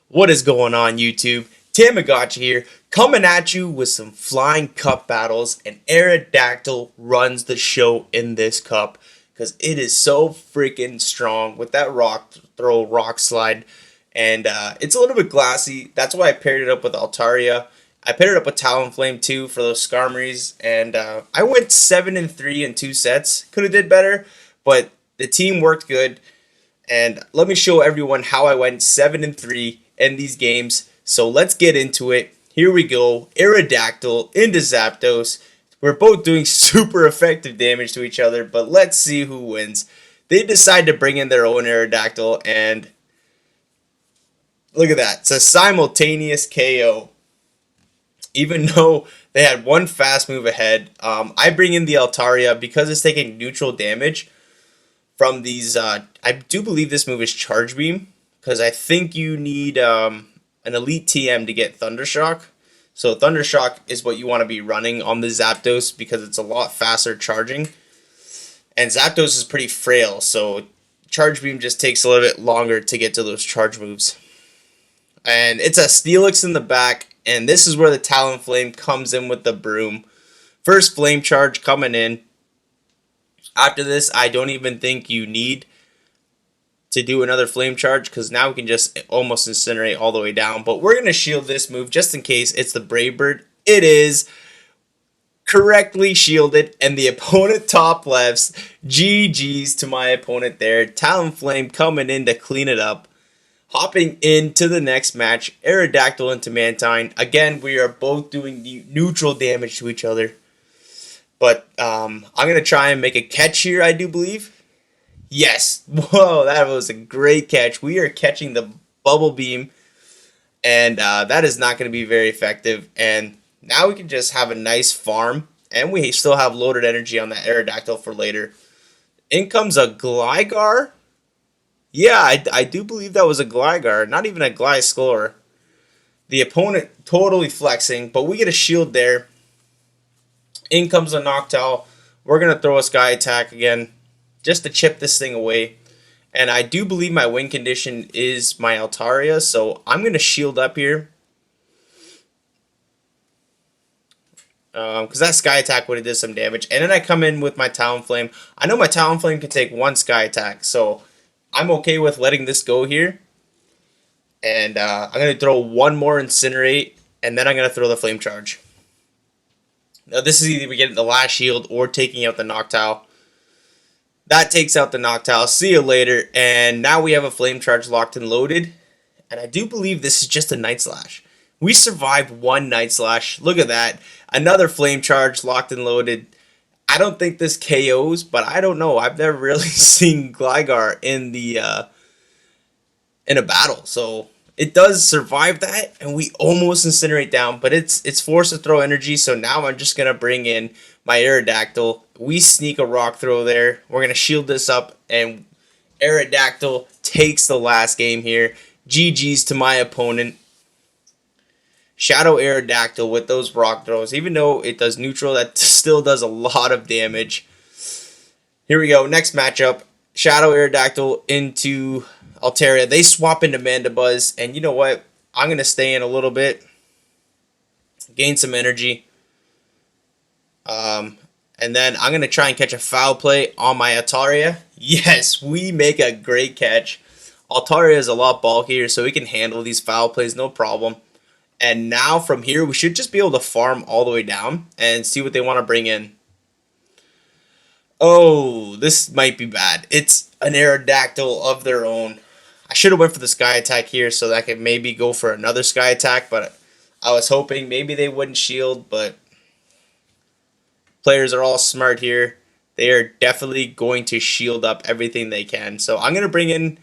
What is going on, YouTube? Thammagotcha here, coming at you with some flying cup battles, and Aerodactyl runs the show in this cup because it is so freaking strong with that rock throw, rock slide, and it's a little bit glassy. That's why I paired it up with Altaria. I paired it up with Talonflame too for those Skarmories, and I went 7-3 in 2 sets. Could have did better, but the team worked good. And let me show everyone how I went 7-3 in these games. So let's get into it. Here we go. Aerodactyl into Zapdos. We're both doing super effective damage to each other, but let's see who wins. They decide to bring in their own Aerodactyl, and look at that. It's a simultaneous KO. Even though they had one fast move ahead, I bring in the Altaria because it's taking neutral damage from these. I do believe this move is Charge Beam, because I think you need an Elite TM to get Thundershock. So Thundershock is what you want to be running on the Zapdos because it's a lot faster charging. And Zapdos is pretty frail, so Charge Beam just takes a little bit longer to get to those charge moves. And it's a Steelix in the back, and this is where the Talonflame comes in with the broom. First Flame Charge coming in. After this, I don't even think you need to do another Flame Charge because now we can just almost incinerate all the way down. But we're going to shield this move just in case it's the Brave Bird. It is correctly shielded, and the opponent top lefts. GG's to my opponent there. Talonflame coming in to clean it up. Hopping into the next match, Aerodactyl into Mantine. Again, we are both doing the neutral damage to each other. But I'm going to try and make a catch here, I do believe. Yes. Whoa, that was a great catch. We are catching the Bubble Beam. And that is not going to be very effective. And now we can just have a nice farm. And we still have loaded energy on that Aerodactyl for later. In comes a Gligar. Yeah, I do believe that was a Gligar. Not even a Gliscor. The opponent totally flexing. But we get a shield there. In comes a Noctowl. We're going to throw a Sky Attack again just to chip this thing away. And I do believe my win condition is my Altaria, so I'm going to shield up here. Because that Sky Attack would have did some damage. And then I come in with my Talonflame. I know my Talonflame can take one Sky Attack, so I'm okay with letting this go here. And I'm going to throw one more Incinerate, and then I'm going to throw the Flame Charge. Now this is either getting the last shield or taking out the Noctowl. That takes out the Noctowl. See you later. And now we have a Flame Charge locked and loaded. And I do believe this is just a Night Slash. We survived one Night Slash. Look at that. Another Flame Charge locked and loaded. I don't think this KOs, but I don't know. I've never really seen Gligar in a battle. So it does survive that, and we almost incinerate down, but it's forced to throw energy, so now I'm just going to bring in my Aerodactyl. We sneak a rock throw there. We're going to shield this up, and Aerodactyl takes the last game here. GG's to my opponent. Shadow Aerodactyl with those rock throws. Even though it does neutral, that still does a lot of damage. Here we go. Next matchup. Shadow Aerodactyl into Altaria. They swap into Mandibuzz, and you know what? I'm going to stay in a little bit. Gain some energy. And then I'm going to try and catch a foul play on my Altaria. Yes, we make a great catch. Altaria is a lot bulkier, so we can handle these foul plays, no problem. And now from here, we should just be able to farm all the way down and see what they want to bring in. Oh, this might be bad. It's an Aerodactyl of their own. I should have went for the Sky Attack here so that I could maybe go for another Sky Attack, but I was hoping maybe they wouldn't shield, but players are all smart here. They are definitely going to shield up everything they can. So I'm going to bring in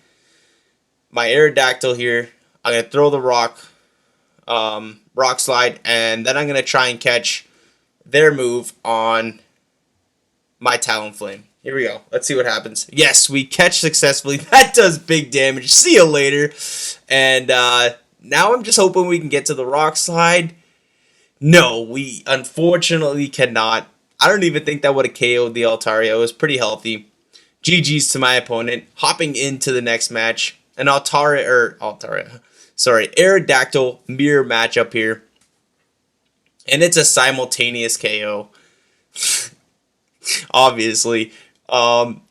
my Aerodactyl here. I'm going to throw the rock slide, and then I'm going to try and catch their move on my Talonflame. Here we go. Let's see what happens. Yes, we catch successfully. That does big damage. See you later. And now I'm just hoping we can get to the rock slide. No, we unfortunately cannot. I don't even think that would have KO'd the Altaria. It was pretty healthy. GG's to my opponent. Hopping into the next match. An Altaria. Aerodactyl mirror matchup here. And it's a simultaneous KO, obviously.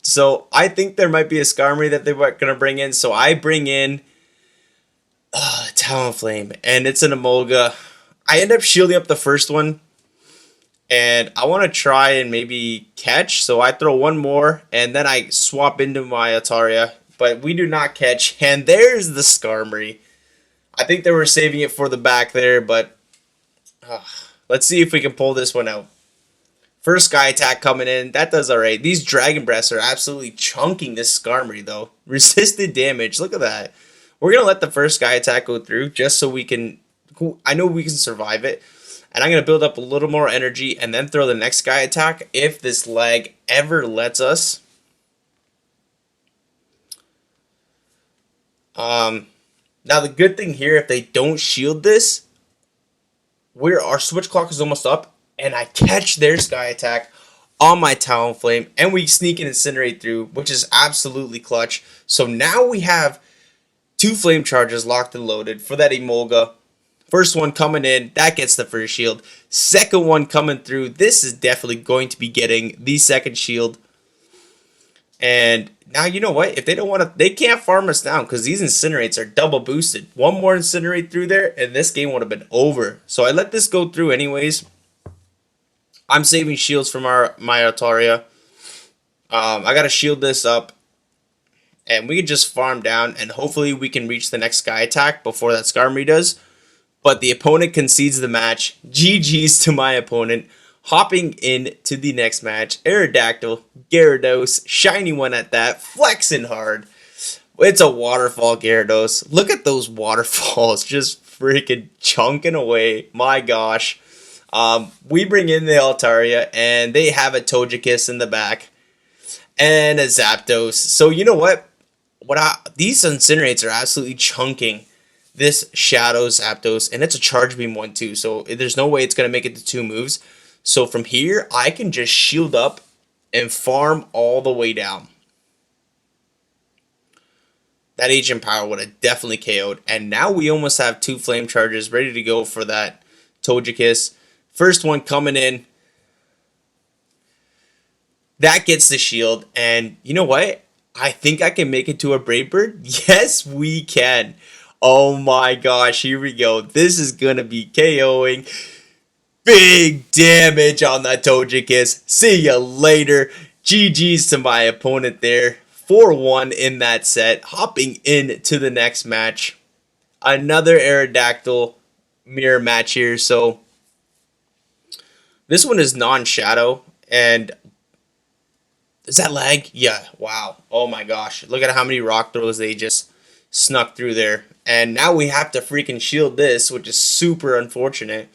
So I think there might be a Skarmory that they're going to bring in. So I bring in Talonflame, and it's an Emolga. I end up shielding up the first one, and I want to try and maybe catch. So I throw one more, and then I swap into my Altaria. But we do not catch, and there's the Skarmory. I think they were saving it for the back there, but let's see if we can pull this one out. First Sky Attack coming in. That does alright. These Dragon Breaths are absolutely chunking this Skarmory, though. Resisted damage. Look at that. We're going to let the first Sky Attack go through just so we can... I know we can survive it. And I'm going to build up a little more energy and then throw the next Sky Attack if this lag ever lets us. Now, the good thing here, if they don't shield this, our switch clock is almost up. And I catch their Sky Attack on my Talonflame, and we sneak and Incinerate through, which is absolutely clutch. So now we have 2 Flame Charges locked and loaded for that Emolga. First one coming in, that gets the first shield. Second one coming through, this is definitely going to be getting the second shield. And now you know what? If they don't want to, they can't farm us down because these Incinerates are double boosted. One more Incinerate through there, and this game would have been over. So I let this go through anyways. I'm saving shields from my Altaria. I got to shield this up. And we can just farm down. And hopefully we can reach the next Sky Attack before that Skarmory does. But the opponent concedes the match. GG's to my opponent. Hopping into the next match. Aerodactyl, Gyarados, shiny one at that. Flexing hard. It's a waterfall Gyarados. Look at those waterfalls. Just freaking chunking away. My gosh. We bring in the Altaria, and they have a Togekiss in the back, and a Zapdos. So you know what? These Incinerates are absolutely chunking this Shadow Zapdos, and it's a Charge Beam one too. So there's no way it's gonna make it to 2 moves. So from here, I can just shield up and farm all the way down. That Ancient Power would have definitely KO'd, and now we almost have 2 Flame Charges ready to go for that Togekiss. First one coming in. That gets the shield. And you know what? I think I can make it to a Brave Bird. Yes, we can. Oh my gosh. Here we go. This is going to be KOing. Big damage on that Togekiss. See ya later. GG's to my opponent there. 4-1 in that set. Hopping into the next match. Another Aerodactyl mirror match here. So this one is non-shadow, and does that lag? Yeah, wow. Oh my gosh. Look at how many rock throws they just snuck through there. And now we have to freaking shield this, which is super unfortunate.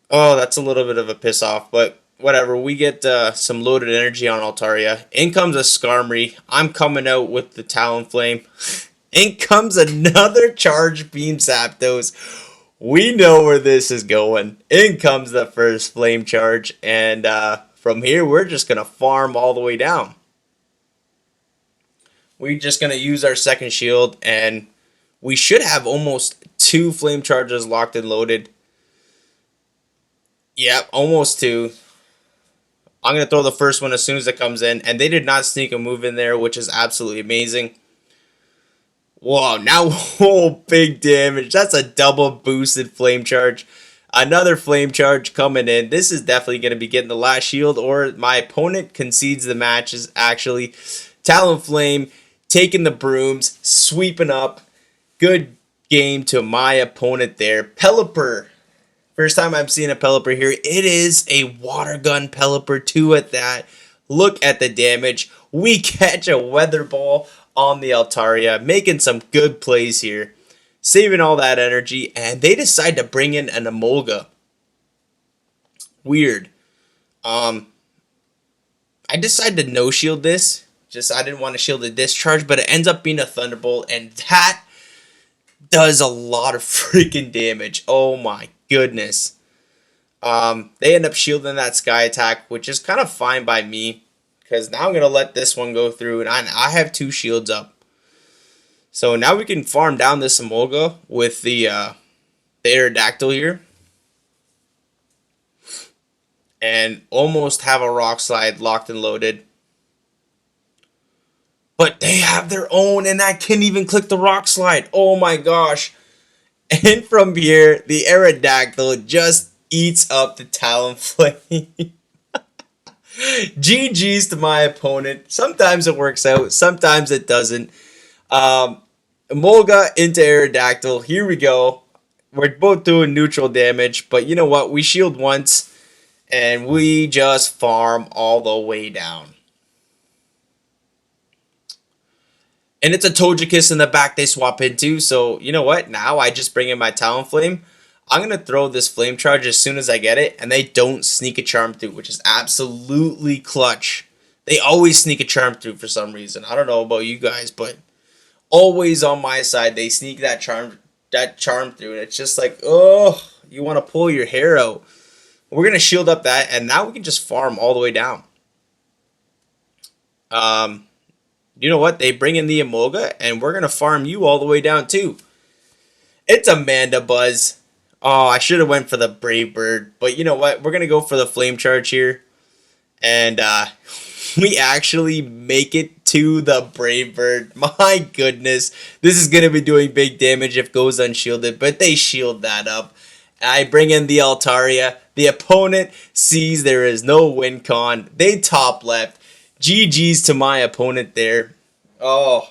Oh, that's a little bit of a piss off, but whatever. We get some loaded energy on Altaria. In comes a Skarmory. I'm coming out with the Talonflame. In comes another Charge Beam Zapdos. We know where this is going. In comes the first Flame Charge. And from here, we're just going to farm all the way down. We're just going to use our second shield. And we should have almost 2 Flame Charges locked and loaded. Yep, almost 2. I'm going to throw the first one as soon as it comes in. And they did not sneak a move in there, which is absolutely amazing. Whoa, now big damage. That's a double boosted Flame Charge. Another Flame Charge coming in. This is definitely going to be getting the last shield, or my opponent concedes the match. Is actually Talonflame taking the brooms, sweeping up. Good game to my opponent there. Pelipper. First time I'm seeing a Pelipper here. It is a Water Gun Pelipper 2 at that. Look at the damage. We catch a Weather Ball on the Altaria, making some good plays here, saving all that energy, and they decide to bring in an Emolga. Weird. I decided to no shield this. I didn't want to shield the discharge, but it ends up being a Thunderbolt, and that does a lot of freaking damage. Oh my goodness. They end up shielding that Sky Attack, which is kind of fine by me, because now I'm going to let this one go through, and I have 2 shields up. So now we can farm down this Emolga with the Aerodactyl here. And almost have a Rock Slide locked and loaded. But they have their own, and I can't even click the Rock Slide. Oh my gosh. And from here, the Aerodactyl just eats up the Talonflame. GG's to my opponent. Sometimes it works out, sometimes it doesn't. Emolga into Aerodactyl. Here we go. We're both doing neutral damage, but you know what? We shield once, and we just farm all the way down. And it's a Togekiss in the back they swap into, so you know what? Now I just bring in my Talonflame. I'm going to throw this Flame Charge as soon as I get it, and they don't sneak a Charm through, which is absolutely clutch. They always sneak a Charm through for some reason. I don't know about you guys, but always on my side, they sneak that charm through, and it's just like, oh, you want to pull your hair out. We're going to shield up that, and now we can just farm all the way down. You know what? They bring in the Emolga, and we're going to farm you all the way down, too. It's Amanda Buzz. Oh, I should have went for the Brave Bird, but you know what? We're going to go for the Flame Charge here, and we actually make it to the Brave Bird. My goodness. This is going to be doing big damage if it goes unshielded, but they shield that up. I bring in the Altaria. The opponent sees there is no win con. They top left. GG's to my opponent there. Oh.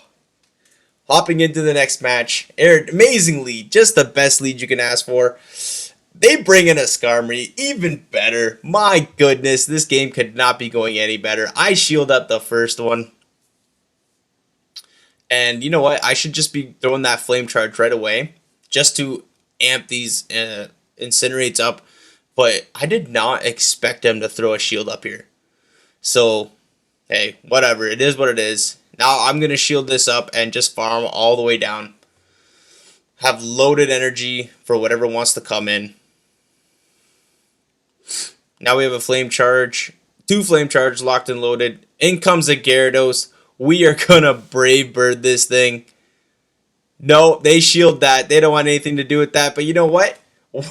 Hopping into the next match. Amazing lead. Just the best lead you can ask for. They bring in a Skarmory. Even better. My goodness. This game could not be going any better. I shield up the first one. And you know what? I should just be throwing that Flame Charge right away. Just to amp these Incinerates up. But I did not expect them to throw a shield up here. So, hey, whatever. It is what it is. Now I'm going to shield this up and just farm all the way down. Have loaded energy for whatever wants to come in. Now we have a Flame Charge. 2 Flame Charges locked and loaded. In comes a Gyarados. We are going to Brave Bird this thing. No, they shield that. They don't want anything to do with that. But you know what?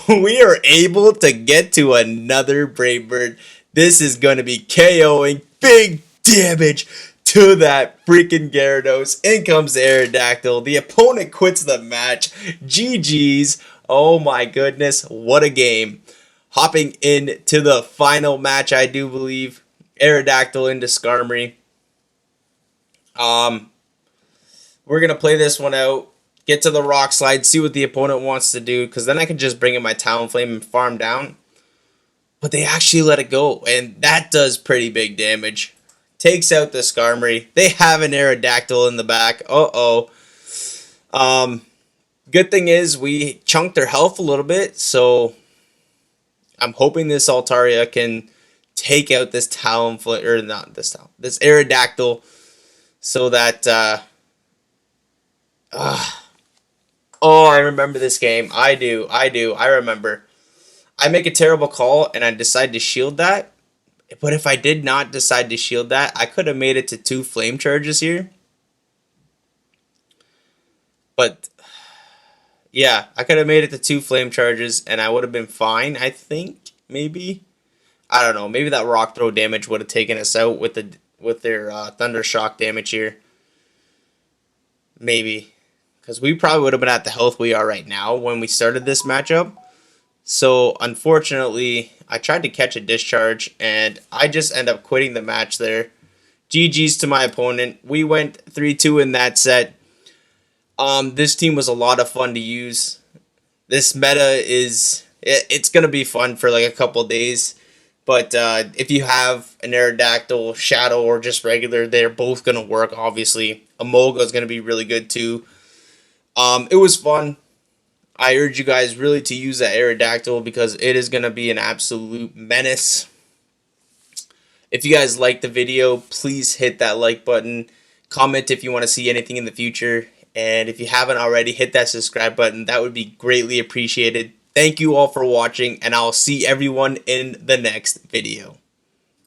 We are able to get to another Brave Bird. This is going to be KOing. Big damage to that freaking Gyarados. In comes Aerodactyl. The opponent quits the match. GG's. Oh my goodness. What a game. Hopping into the final match, I do believe. Aerodactyl into Skarmory. We're going to play this one out. Get to the Rock Slide, see what the opponent wants to do, because then I can just bring in my Talonflame and farm down. But they actually let it go, and that does pretty big damage. Takes out the Skarmory. They have an Aerodactyl in the back. Uh-oh. Good thing is we chunked their health a little bit, so I'm hoping this Altaria can take out this Talonflame, or not this Talon, this Aerodactyl, so that, oh, I remember this game. I do. I remember. I make a terrible call, and I decide to shield that. But if I did not decide to shield that, I could have made it to 2 Flame Charges here. But, yeah, I could have made it to 2 Flame Charges, and I would have been fine, I think, maybe. I don't know. Maybe that Rock Throw damage would have taken us out with their Thunder Shock damage here. Maybe. Because we probably would have been at the health we are right now when we started this matchup. So, unfortunately, I tried to catch a discharge, and I just end up quitting the match there. GG's to my opponent. We went 3-2 in that set. This team was a lot of fun to use. This meta is... It's going to be fun for like a couple days. But if you have an Aerodactyl, Shadow, or just regular, they're both going to work, obviously. Emolga is going to be really good, too. It was fun. I urge you guys really to use that Aerodactyl because it is going to be an absolute menace. If you guys liked the video, please hit that like button. Comment if you want to see anything in the future. And if you haven't already, hit that subscribe button. That would be greatly appreciated. Thank you all for watching, and I'll see everyone in the next video.